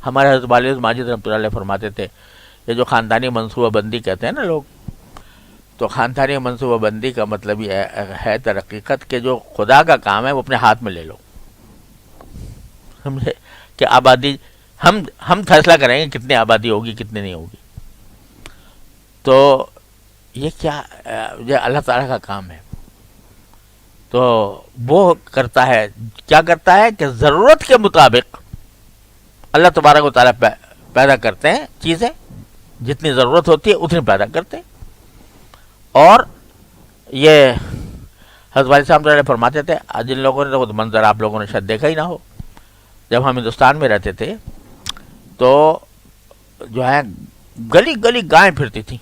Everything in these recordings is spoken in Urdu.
ہمارے حضرت والد ماجد رحمۃ اللہ علیہ فرماتے تھے یہ جو خاندانی منصوبہ بندی کہتے ہیں نا لوگ، تو خاندانی منصوبہ بندی کا مطلب یہ ہے در حقیقت کہ جو خدا کا کام ہے وہ اپنے ہاتھ میں لے لو، سمجھے، کہ آبادی ہم فیصلہ کریں گے کتنی آبادی ہوگی کتنی نہیں ہوگی. تو یہ کیا، یہ اللہ تعالیٰ کا کام ہے. تو وہ کرتا ہے، کیا کرتا ہے کہ ضرورت کے مطابق اللہ تبارک و تعالیٰ پیدا کرتے ہیں چیزیں، جتنی ضرورت ہوتی ہے اتنی پیدا کرتے ہیں. اور یہ حضرت والد صاحب فرماتے تھے، جن لوگوں نے تو منظر آپ لوگوں نے شاید دیکھا ہی نہ ہو، جب ہم ہندوستان میں رہتے تھے تو جو ہے گلی گلی گائیں پھرتی تھیں،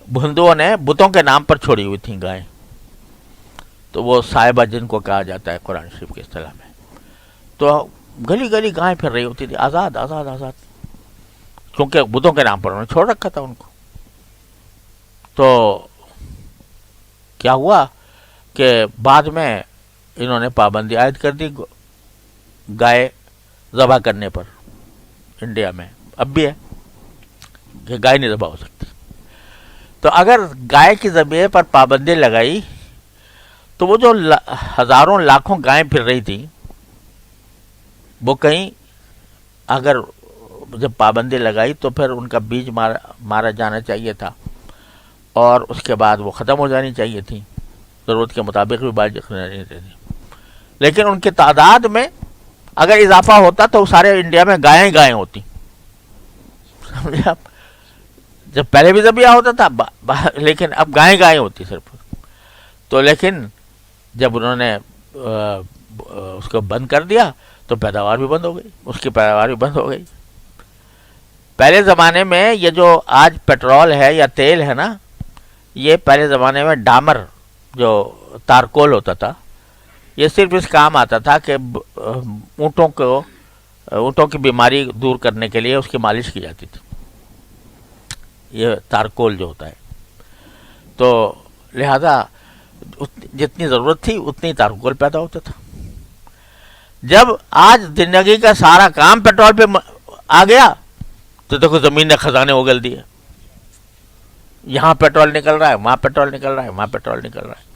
ہندوؤں نے بتوں کے نام پر چھوڑی ہوئی تھیں گائیں، تو وہ صاحبہ جن کو کہا جاتا ہے قرآن شریف کے اصطلاح میں. تو گلی گلی گائیں پھر رہی ہوتی تھی، آزاد آزاد آزاد، کیونکہ بتوں کے نام پر انہوں نے چھوڑ رکھا تھا ان کو. تو کیا ہوا کہ بعد میں انہوں نے پابندی عائد کر دی گائے ذبح کرنے پر. انڈیا میں اب بھی ہے کہ گائے نہیں ذبح ہو سکتی. تو اگر گائے کی ذبح پر پابندی لگائی تو وہ جو ہزاروں لاکھوں گائیں پھر رہی تھیں، وہ کہیں اگر جب پابندی لگائی تو پھر ان کا بیج مارا جانا چاہیے تھا، اور اس کے بعد وہ ختم ہو جانی چاہیے تھی، ضرورت کے مطابق بھی باز رہنی تھی. لیکن ان کی تعداد میں اگر اضافہ ہوتا تو سارے انڈیا میں گائیں ہی گائیں ہوتی، سمجھے آپ. جب پہلے بھی ذبیحہ ہوتا تھا لیکن اب گائیں گائیں ہوتی صرف. تو لیکن جب انہوں نے اس کو بند کر دیا تو پیداوار بھی بند ہو گئی، اس کی پیداوار بھی بند ہو گئی. پہلے زمانے میں یہ جو آج پیٹرول ہے یا تیل ہے نا، یہ پہلے زمانے میں ڈامر جو تارکول ہوتا تھا، یہ صرف اس کام آتا تھا کہ اونٹوں کی بیماری دور کرنے کے لیے اس کی مالش کی جاتی تھی، یہ تارکول جو ہوتا ہے. تو لہذا جتنی ضرورت تھی اتنی تارکول پیدا ہوتا تھا. جب آج زندگی کا سارا کام پیٹرول پہ آ گیا تو دیکھو زمین نے خزانے اگل دیے، یہاں پیٹرول نکل رہا ہے، وہاں پیٹرول نکل رہا ہے، وہاں پیٹرول نکل رہا ہے.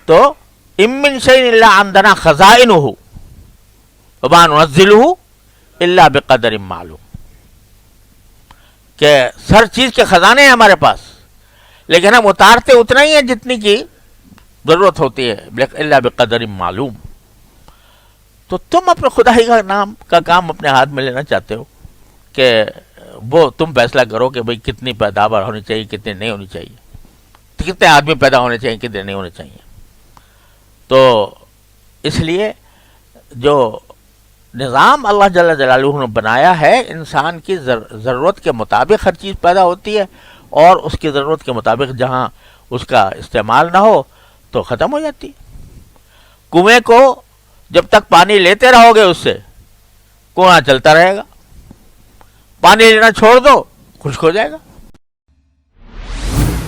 تو ام من شیء الا عندنا خزائنہ وما ننزلہ الا بقدر معلوم، کہ ہر چیز کے خزانے ہیں ہمارے پاس، لیکن ہم اتارتے اتنا ہی ہے جتنی کی ضرورت ہوتی ہے، الا بقدر معلوم. تو تم اپنے خدائی کا کام اپنے ہاتھ میں لینا چاہتے ہو کہ وہ تم فیصلہ کرو کہ بھئی کتنی پیداوار ہونی چاہیے کتنی نہیں ہونی چاہیے، کتنے آدمی پیدا ہونے چاہیے کتنے نہیں ہونے چاہیے. تو اس لیے جو نظام اللہ جل جلالہ نے بنایا ہے، انسان کی ضرورت کے مطابق ہر چیز پیدا ہوتی ہے، اور اس کی ضرورت کے مطابق جہاں اس کا استعمال نہ ہو تو ختم ہو جاتی. کنویں کو جب تک پانی لیتے رہو گے اس سے کنواں چلتا رہے گا، پانی لینا چھوڑ دو خشک ہو جائے گا.